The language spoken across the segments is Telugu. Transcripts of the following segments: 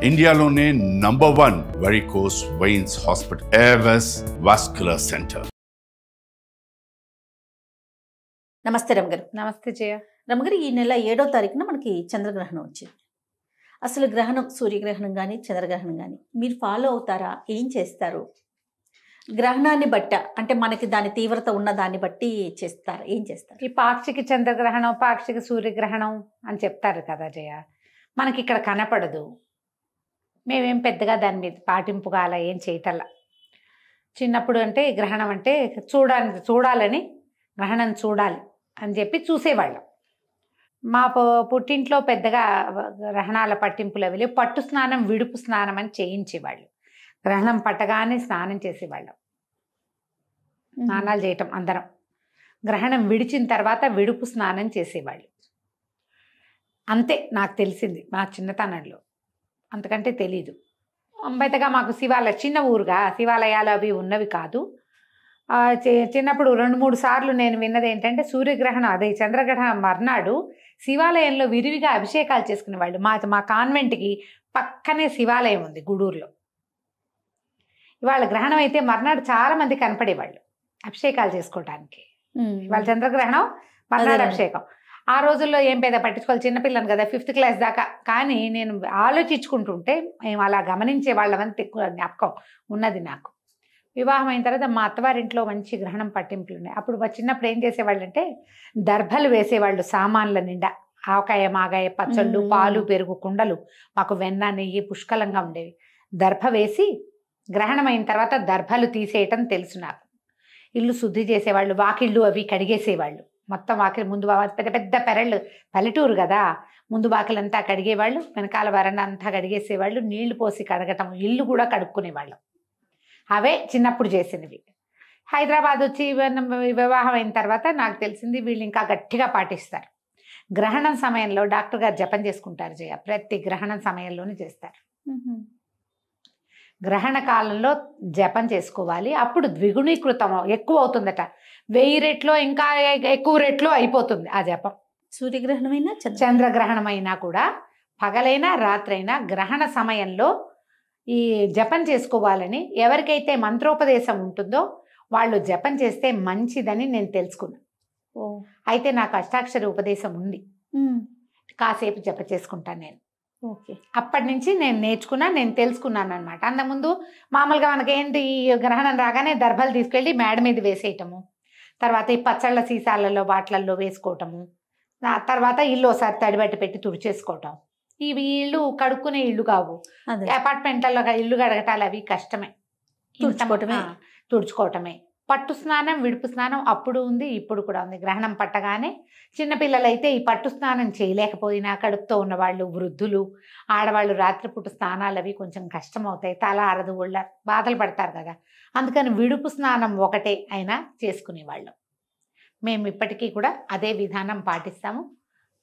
ఇండియాలోనే #1 varicose veins hospital Avis vascular centre. నమస్తే రమగారు. నమస్తే జయ. రమగారు, ఈ నెల 7వ తారీఖున మనకి చంద్రగ్రహణం వచ్చింది. అసలు గ్రహణం, సూర్యగ్రహణం కానీ చంద్రగ్రహణం కానీ మీరు ఫాలో అవుతారా? ఏం చేస్తారు? గ్రహణాన్ని బట్ట అంటే మనకి దాని తీవ్రత ఉన్న దాన్ని బట్టి చేస్తారు, ఏం చేస్తారు? ఈ పాక్షిక చంద్రగ్రహణం, పాక్షిక సూర్యగ్రహణం అని చెప్తారు కదా జయ. మనకి ఇక్కడ కనపడదు, మేమేం పెద్దగా దాని మీద పాటింపుగా అలా ఏం చేయటల్లా. చిన్నప్పుడు అంటే గ్రహణం అంటే చూడాలని గ్రహణం చూడాలి అని చెప్పి చూసేవాళ్ళం. మా పుట్టింట్లో పెద్దగా గ్రహణాల పట్టింపులు అవి పట్టు స్నానం, విడుపు స్నానం అని చేయించేవాళ్ళు. గ్రహణం పట్టగానే స్నానం చేసేవాళ్ళం, స్నానాలు చేయటం అందరం. గ్రహణం విడిచిన తర్వాత విడుపు స్నానం చేసేవాళ్ళు. అంతే నాకు తెలిసింది మా చిన్నతనంలో, అంతకంటే తెలీదు. పెద్దగా మాకు చిన్న ఊరుగా శివాలయాలు అవి ఉన్నవి కాదు. చిన్నప్పుడు 2-3 సార్లు నేను విన్నది ఏంటంటే, సూర్యగ్రహణం అదే చంద్రగ్రహణం మర్నాడు శివాలయంలో విరివిగా అభిషేకాలు చేసుకునేవాళ్ళు. మా కాన్వెంట్కి పక్కనే శివాలయం ఉంది గూడూరులో. ఇవాళ గ్రహణం అయితే మర్నాడు చాలా మంది కనపడేవాళ్ళు అభిషేకాలు చేసుకోవటానికి. ఇవాళ చంద్రగ్రహణం, మర్నాడు అభిషేకం. ఆ రోజుల్లో ఏం పెద్ద పట్టించుకోవాలి, చిన్నపిల్లని కదా, 5th క్లాస్ దాకా. కానీ నేను ఆలోచించుకుంటుంటే మేము అలా గమనించే వాళ్ళమని ఎక్కువ జ్ఞాపకం ఉన్నది నాకు. వివాహం అయిన తర్వాత మా అత్తవారింట్లో మంచి గ్రహణం పట్టింపులు ఉన్నాయి. అప్పుడు చిన్నప్పుడు ఏం చేసేవాళ్ళు అంటే, దర్భలు వేసేవాళ్ళు సామాన్ల నిండా. ఆవకాయ, మాగాయ, పచ్చళ్ళు, పాలు, పెరుగు, కుండలు, మాకు వెన్న, నెయ్యి పుష్కలంగా ఉండేవి. దర్భ వేసి గ్రహణం అయిన తర్వాత దర్భలు తీసేయటం తెలుసు నాకు. ఇల్లు శుద్ధి చేసేవాళ్ళు, వాకిళ్ళు అవి కడిగేసేవాళ్ళు. మొత్తం వాకిలి ముందు పెద్ద పెద్ద పెరళ్ళు, పల్లెటూరు కదా, ముందు వాకిలంతా కడిగేవాళ్ళు, వెనకాల వరండా అంతా కడిగేసేవాళ్ళు. నీళ్లు పోసి కడగటం, ఇల్లు కూడా కడుక్కునేవాళ్ళం. అవే చిన్నప్పుడు చేసినవి. హైదరాబాద్ వచ్చి వివాహం అయిన తర్వాత నాకు తెలిసింది వీళ్ళు ఇంకా గట్టిగా పాటిస్తారు. గ్రహణం సమయంలో డాక్టర్ గారు జపం చేసుకుంటారు జయ. ప్రతి గ్రహణం సమయంలోనే చేస్తారు. గ్రహణ కాలంలో జపం చేసుకోవాలి. అప్పుడు ద్విగుణీకృతం ఎక్కువ అవుతుందట. 1000 రెట్లో ఇంకా ఎక్కువ రెట్లో అయిపోతుంది ఆ జపం. సూర్యగ్రహణమైనా చంద్రగ్రహణమైనా కూడా పగలైనా రాత్రైనా గ్రహణ సమయంలో ఈ జపం చేసుకోవాలని ఎవరికైతే మంత్రోపదేశం ఉంటుందో వాళ్ళు జపం చేస్తే మంచిదని నేను తెలుసుకున్నాను. అయితే నాకు అష్టాక్షరి ఉపదేశం ఉంది, కాసేపు జప చేసుకుంటాను నేను. ఓకే. అప్పటి నుంచి నేను తెలుసుకున్నాను అనమాట. అంతకుముందు మామూలుగా మనకేంటి, ఈ గ్రహణం రాగానే దర్భలు తీసుకెళ్ళి మేడ మీద వేసేయటము, తర్వాత ఈ పచ్చళ్ళ సీసాలలో వాటిలలో వేసుకోవటము, తర్వాత ఇల్లు ఒకసారి తడిబట్టి పెట్టి తుడిచేసుకోవటం. ఇవి ఇల్లు కడుక్కునే ఇల్లు కావు, అపార్ట్మెంట్లలో ఇల్లు కడగటాలు అవి కష్టమే, తుడుచుకోవటమే. పట్టు స్నానం, విడుపు స్నానం అప్పుడు ఉంది, ఇప్పుడు కూడా ఉంది. గ్రహణం పట్టగానే చిన్నపిల్లలైతే ఈ పట్టు స్నానం చేయలేకపోయినా, కడుపుతో ఉన్నవాళ్ళు, వృద్ధులు, ఆడవాళ్ళు రాత్రిపూట స్నానాలు అవి కొంచెం కష్టం అవుతాయి, తల అరదు, ఒళ్ళ బాధలు పడతారు కదా. అందుకని విడుపు స్నానం ఒకటే అయినా చేసుకునేవాళ్ళం. మేము ఇప్పటికీ కూడా అదే విధానం పాటిస్తాము.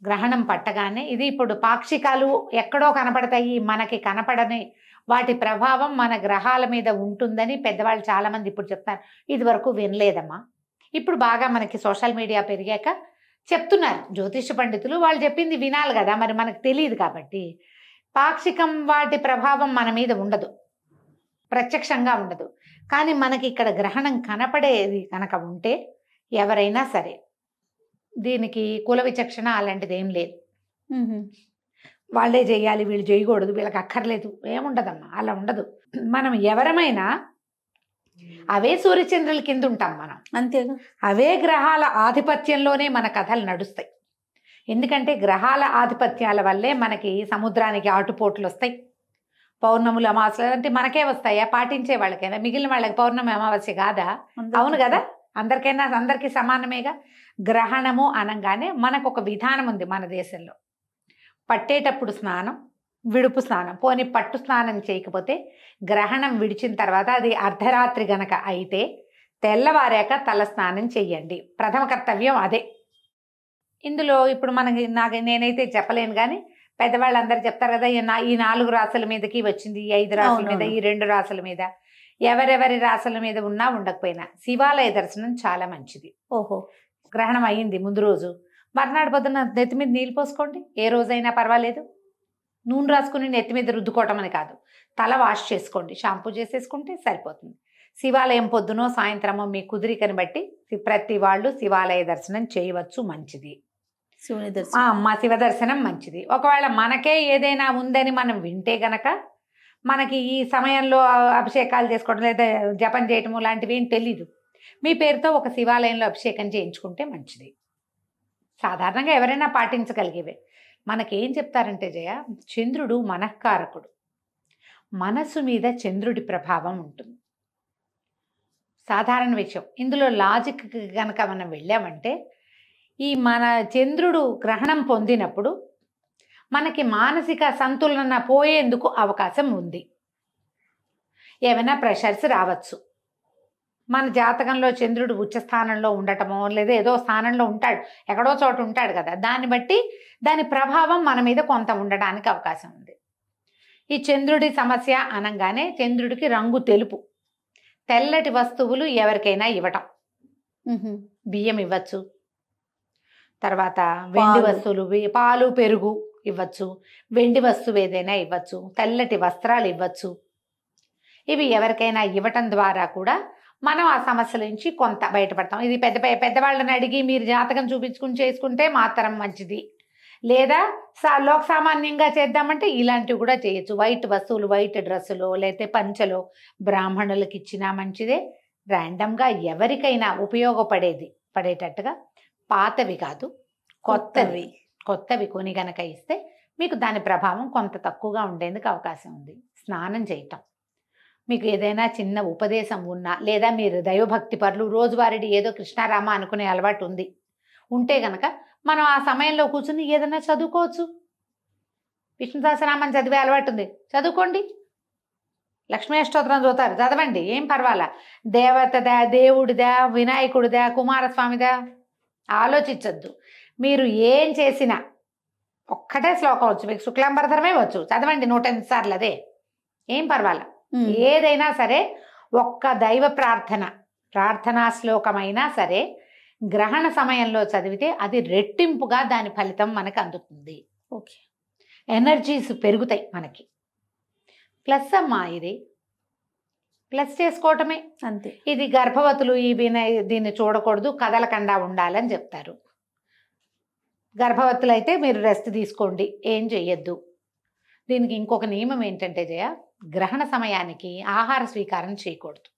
గ్రహణం పట్టగానే ఇది ఇప్పుడు పాక్షికాలు ఎక్కడో కనపడతాయి, మనకి కనపడని వాటి ప్రభావం మన గ్రహాల మీద ఉంటుందని పెద్దవాళ్ళు చాలామంది ఇప్పుడు చెప్తారు. ఇది వరకు వినలేదమ్మా. ఇప్పుడు బాగా మనకి సోషల్ మీడియా పెరిగాక చెప్తున్నారు జ్యోతిష పండితులు. వాళ్ళు చెప్పింది వినాలి కదా, మరి మనకు తెలియదు కాబట్టి. పాక్షికం వాటి ప్రభావం మన మీద ఉండదు, ప్రత్యక్షంగా ఉండదు. కానీ మనకి ఇక్కడ గ్రహణం కనపడేది కనుక ఉంటే ఎవరైనా సరే దీనికి కుల విచక్షణ అలాంటిది ఏం లేదు. వాళ్ళే చేయాలి, వీళ్ళు చేయకూడదు, వీళ్ళకి అక్కర్లేదు, ఏముండదమ్మా, అలా ఉండదు. మనం ఎవరమైనా అవే సూర్యచంద్రుల కింద ఉంటాం మనం, అంతేగా. అవే గ్రహాల ఆధిపత్యంలోనే మన కథలు నడుస్తాయి. ఎందుకంటే గ్రహాల ఆధిపత్యాల వల్లే మనకి సముద్రానికి ఆటుపోట్లు వస్తాయి, పౌర్ణములు, అమావాస్యలు అంటే మనకే వస్తాయా, పాటించే వాళ్ళకైనా. మిగిలిన వాళ్ళకి పౌర్ణమి అమావాస్య కాదా? అవును కదా, అందరికీ సమానమేగా. గ్రహణము అనగానే మనకు ఒక విధానం ఉంది మన దేశంలో. పట్టేటప్పుడు స్నానం, విడుపు స్నానం. పోనీ పట్టు స్నానం చేయకపోతే గ్రహణం విడిచిన తర్వాత అది అర్ధరాత్రి గనక అయితే తెల్లవారాక తల స్నానం చెయ్యండి. ప్రథమ కర్తవ్యం అదే. ఇందులో ఇప్పుడు నేనైతే చెప్పలేను, కానీ పెద్దవాళ్ళందరూ చెప్తారు కదా, ఈ 4 రాసుల మీదకి వచ్చింది, ఈ 5 రాసుల మీద, ఈ 2 రాసుల మీద. ఎవరెవరి రాసుల మీద ఉన్నా ఉండకపోయినా శివాలయ దర్శనం చాలా మంచిది. గ్రహణం అయ్యింది ముందు రోజు, మర్నాడు పొద్దున్న నెత్తి మీద నీళ్ళు పోసుకోండి, ఏ రోజైనా పర్వాలేదు. నూనె రాసుకుని నెత్తి మీద రుద్దుకోవటం అని కాదు, తల వాష్ చేసుకోండి, షాంపూ చేసేసుకుంటే సరిపోతుంది. శివాలయం పొద్దునో సాయంత్రమో మీ కుదిరికని బట్టి ప్రతి వాళ్ళు శివాలయ దర్శనం చేయవచ్చు, మంచిది. శివుని దర్శనం మా శివ దర్శనం మంచిది. ఒకవేళ మనకే ఏదైనా ఉందని మనం వింటే గనక మనకి ఈ సమయంలో అభిషేకాలు చేసుకోవడం లేదా జపం చేయటము లాంటివి ఏం తెలీదు, మీ పేరుతో ఒక శివాలయంలో అభిషేకం చేయించుకుంటే మంచిది. సాధారణంగా ఎవరైనా పాటించగలిగేవే. మనకేం చెప్తారంటే జయ, చంద్రుడు మనఃకారకుడు, మనసు మీద చంద్రుడి ప్రభావం ఉంటుంది. సాధారణ విషయం. ఇందులో లాజిక్ కనుక మనం వెళ్ళామంటే ఈ మన చంద్రుడు గ్రహణం పొందినప్పుడు మనకి మానసిక సంతులన పోయేందుకు అవకాశం ఉంది. ఏమైనా ప్రెషర్స్ రావచ్చు. మన జాతకంలో చంద్రుడు ఉచ్చ స్థానంలో ఉండటమో లేదా ఏదో స్థానంలో ఉంటాడు, ఎక్కడో చోట ఉంటాడు కదా, దాన్ని బట్టి దాని ప్రభావం మన మీద కొంత ఉండడానికి అవకాశం ఉంది. ఈ చంద్రుడి సమస్య అనగానే చంద్రుడికి రంగు తెలుపు, తెల్లటి వస్తువులు ఎవరికైనా ఇవ్వటం, బియ్యం ఇవ్వచ్చు, తర్వాత వెండి వస్తువులు, పాలు పెరుగు ఇవ్వచ్చు, వెండి వస్తువు ఏదైనా ఇవ్వచ్చు, తెల్లటి వస్త్రాలు ఇవ్వచ్చు. ఇవి ఎవరికైనా ఇవ్వటం ద్వారా కూడా మనం ఆ సమస్యల నుంచి కొంత బయటపడతాం. ఇది పెద్దవాళ్ళని అడిగి మీరు జాతకం చూపించుకుని చేసుకుంటే మాత్రం మంచిది, లేదా లోక సామాన్యంగా చేద్దామంటే ఇలాంటివి కూడా చేయొచ్చు. వైట్ వస్తువులు, వైట్ డ్రెస్సులో లేకపోతే పంచలో బ్రాహ్మణులకు ఇచ్చినా మంచిదే. ర్యాండమ్గా ఎవరికైనా పడేటట్టుగా పాతవి కాదు కొత్తవి కొని గనక ఇస్తే మీకు దాని ప్రభావం కొంత తక్కువగా ఉండేందుకు అవకాశం ఉంది. స్నానం చేయటం, మీకు ఏదైనా చిన్న ఉపదేశం ఉన్నా లేదా మీరు దైవభక్తి పరులు రోజువారీ ఏదో కృష్ణారామ అనుకునే అలవాటు ఉంటే గనక మనం ఆ సమయంలో కూర్చుని ఏదైనా చదువుకోవచ్చు. విష్ణు సహస్రనామం చదివే అలవాటు ఉంది, చదువుకోండి. లక్ష్మీ అష్టోత్తరం చదువుతారు, చదవండి, ఏం పర్వాలా. దేవతదా, దేవుడిదా, వినాయకుడిదా, కుమారస్వామిదా ఆలోచించద్దు. మీరు ఏం చేసినా ఒక్కటే శ్లోకం వచ్చు, మీకు శుక్లాంబరధరమే వచ్చు, చదవండి 108 సార్లు, అదే ఏం పర్వాలా. ఏదైనా సరే ఒక్క దైవ ప్రార్థనా శ్లోకమైనా సరే గ్రహణ సమయంలో చదివితే అది రెట్టింపుగా దాని ఫలితం మనకు అందుతుంది. ఓకే, ఎనర్జీస్ పెరుగుతాయి మనకి. ప్లస్ అమ్మా, ఇది ప్లస్ చేసుకోవటమే అంతే. ఇది గర్భవతులు దీన్ని చూడకూడదు, కదలకుండా ఉండాలని చెప్తారు. గర్భవతులు అయితే మీరు రెస్ట్ తీసుకోండి, ఏం చెయ్యొద్దు. దీనికి ఇంకొక నియమం ఏంటంటే జయ, గ్రహణ సమయానికి ఆహార స్వీకారం చేయకూడదు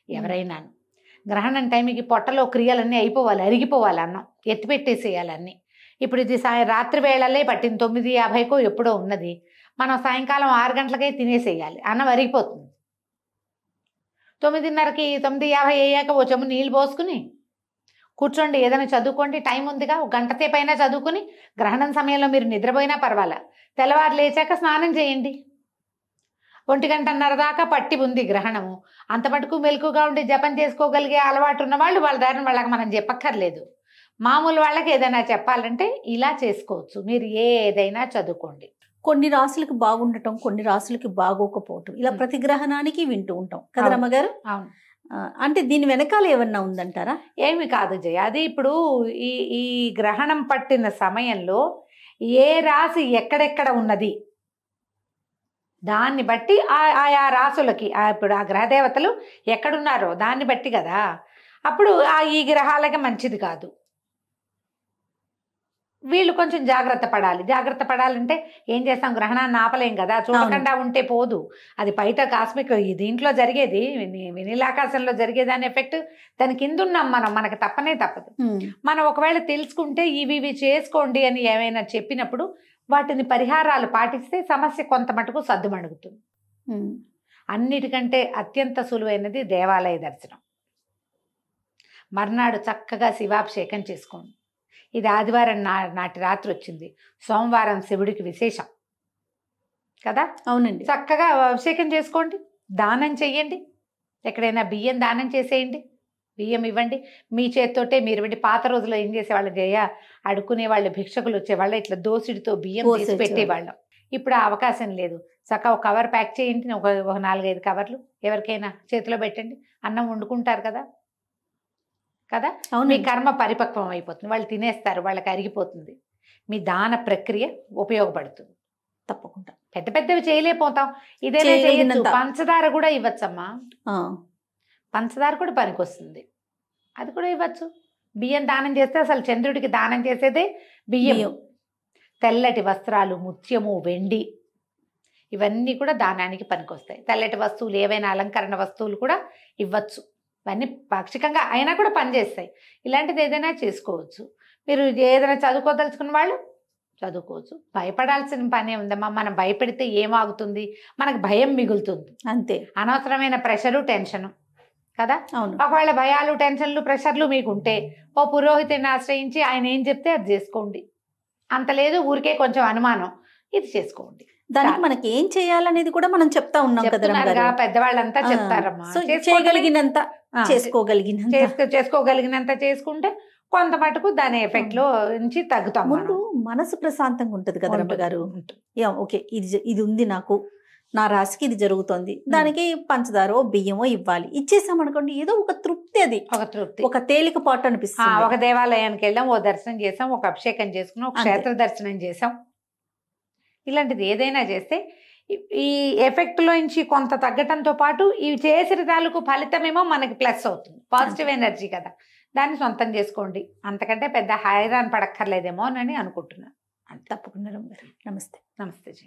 ఎవరైనా. గ్రహణం టైంకి పొట్టలో క్రియలన్నీ అయిపోవాలి, అరిగిపోవాలి, అన్నం ఎత్తిపెట్టేసేయాలన్నీ. ఇప్పుడు ఇది రాత్రి వేళలే పట్టింది, 9:50కో ఎప్పుడో ఉన్నది, మనం సాయంకాలం 6 గంటలకే తినేసేయాలి, అన్నం అరిగిపోతుంది. 9:30కి 9:50 అయ్యాక ఓ చెమ్ము నీళ్ళు పోసుకుని కూర్చోండి, ఏదైనా చదువుకోండి, టైం ఉందిగా, ఒక గంట సేపు అయినా చదువుకుని గ్రహణం సమయంలో మీరు నిద్రపోయినా పర్వాలా, తెల్లవారు లేచాక స్నానం చేయండి. 1:30 దాకా పట్టి ఉంది గ్రహణము, అంత మటుకు మెలకుగా ఉండి జపం చేసుకోగలిగే అలవాటు ఉన్న వాళ్ళు వాళ్ళ దారిని వాళ్ళకి మనం చెప్పక్కర్లేదు. మామూలు వాళ్ళకి ఏదైనా చెప్పాలంటే ఇలా చేసుకోవచ్చు. మీరు ఏదైనా చదువుకోండి. కొన్ని రాసులకి బాగుండటం, కొన్ని రాసులకి బాగోకపోవటం, ఇలా ప్రతి గ్రహణానికి వింటూ ఉంటాం కదా రమ్మగారు. అవును. అంటే దీని వెనకాల ఏమన్నా ఉందంటారా? ఏమి కాదు జయ, అది ఇప్పుడు ఈ గ్రహణం పట్టిన సమయంలో ఏ రాశి ఎక్కడెక్కడ ఉన్నది దాన్ని బట్టి ఆయా రాసులకి ఇప్పుడు ఆ గ్రహదేవతలు ఎక్కడున్నారో దాన్ని బట్టి కదా. అప్పుడు ఈ గ్రహాలకి మంచిది కాదు, వీళ్ళు కొంచెం జాగ్రత్త పడాలంటే ఏం చేస్తాం, గ్రహణాన్ని ఆపలేం కదా, చూడకుండా ఉంటే పోదు. అది బయట కాస్మిక్ దీంట్లో జరిగేది, వినీలాకాశంలో జరిగేదాని ఎఫెక్ట్ దాని కింద ఉన్నాం మనకి తప్పదు. మనం ఒకవేళ తెలుసుకుంటే ఇవి చేసుకోండి అని ఏమైనా చెప్పినప్పుడు వాటిని పరిహారాలు పాటిస్తే సమస్య కొంత మటుకు సద్దుమణుగుతుంది. అన్నిటికంటే అత్యంత సులువైనది దేవాలయ దర్శనం. మర్నాడు చక్కగా శివాభిషేకం చేసుకోండి. ఇది ఆదివారం నాటి రాత్రి వచ్చింది, సోమవారం శివుడికి విశేషం కదా. అవునండి. చక్కగా అభిషేకం చేసుకోండి, దానం చెయ్యండి, ఎక్కడైనా బియ్యం దానం చేసేయండి, బియ్యం ఇవ్వండి మీ చేతితోటే. మీరు ఇవ్వండి. పాత రోజుల్లో ఏం చేసేవాళ్ళు జయ, అడుక్కునే వాళ్ళు, భిక్షకులు వచ్చేవాళ్ళు, ఇట్లా దోసిడితో బియ్యం తీసి పెట్టేవాళ్ళం. ఇప్పుడు ఆ అవకాశం లేదు. చక్కగా ఒక కవర్ ప్యాక్ చేయండి, ఒక 4-5 కవర్లు ఎవరికైనా చేతిలో పెట్టండి, అన్నం వండుకుంటారు కదా. మీ కర్మ పరిపక్వం అయిపోతుంది, వాళ్ళు తినేస్తారు, వాళ్ళకి అరిగిపోతుంది, మీ దాన ప్రక్రియ ఉపయోగపడుతుంది. తప్పకుండా పెద్ద పెద్దవి చేయలేకపోతాం, ఇదేనే చేయొచ్చు. చేయగలిగినంత. పంచదార కూడా ఇవ్వచ్చమ్మా, ఆ, పంచదార కూడా పనికొస్తుంది, అది కూడా ఇవ్వచ్చు. బియ్యం దానం చేస్తే అసలు చంద్రుడికి దానం చేసేదే బియ్యం. బియ్యం. తెల్లటి వస్త్రాలు, ముత్యము, వెండి ఇవన్నీ కూడా దానానికి పనికొస్తాయి. తెల్లటి వస్తువులు ఏవైనా అలంకరణ వస్తువులు కూడా ఇవ్వచ్చు. ఇవన్నీ పాక్షికంగా అయినా కూడా పనిచేస్తాయి. ఇలాంటిది ఏదైనా చేసుకోవచ్చు. మీరు ఏదైనా చదువుకోదలుచుకున్న వాళ్ళు చదువుకోవచ్చు. భయపడాల్సిన పనే ఉందమ్మా. మనం భయపెడితే ఏమాగుతుంది, మనకు భయం మిగులుతుంది. అంతే. అనవసరమైన ప్రెషరు, టెన్షను కదా. అవును. ఒకవేళ భయాలు, టెన్షన్లు, ప్రెషర్లు మీకుంటే ఓ పురోహితుడిని ఆశ్రయించి ఆయన ఏం చెప్తే అది చేసుకోండి. అంత లేదు ఊరికే కొంచెం అనుమానం, ఇది చేసుకోండి. దానికి మనకి ఏం చేయాలనేది కూడా మనం చెప్తా ఉన్నాం కదా చెప్తున్నారుగా, పెద్దవాళ్ళంతా చెప్తారమ్మా. సో చేయగలిగినంత చేసుకోగలిగినంత చేసుకోగలిగినంత చేసుకుంటే కొంత మటుకు దాని ఎఫెక్ట్ లో నుంచి తగ్గుతాం. ముందు మనసు ప్రశాంతంగా ఉంటది కదా రమ్మగారు. ఓకే, ఇది ఉంది నాకు, నా రాశికి ఇది జరుగుతోంది, దానికి పంచదారో బియ్యమో ఇవ్వాలి, ఇచ్చేసామనుకోండి ఏదో ఒక తృప్తి, అది ఒక తృప్తి, ఒక తేలికపాటు అనిపిస్తుంది. ఒక దేవాలయానికి వెళ్ళాం, ఓ దర్శనం చేసాం, ఒక అభిషేకం చేసుకున్నాం, ఒక క్షేత్ర దర్శనం చేసాం. ఇలాంటిది ఏదైనా చేస్తే ఈ ఎఫెక్ట్ లో నుంచి కొంత తగ్గటంతో పాటు ఈ చేసిన తాలూకు ఫలితమేమో మనకి ప్లస్ అవుతుంది. పాజిటివ్ ఎనర్జీ కదా, దాన్ని సొంతం చేసుకోండి. అంతకంటే పెద్ద హైరాన్ పడక్కర్లేదేమో అని అనుకుంటున్నాను. తప్పకుండా రమ్మగారు. నమస్తే. నమస్తే జీ.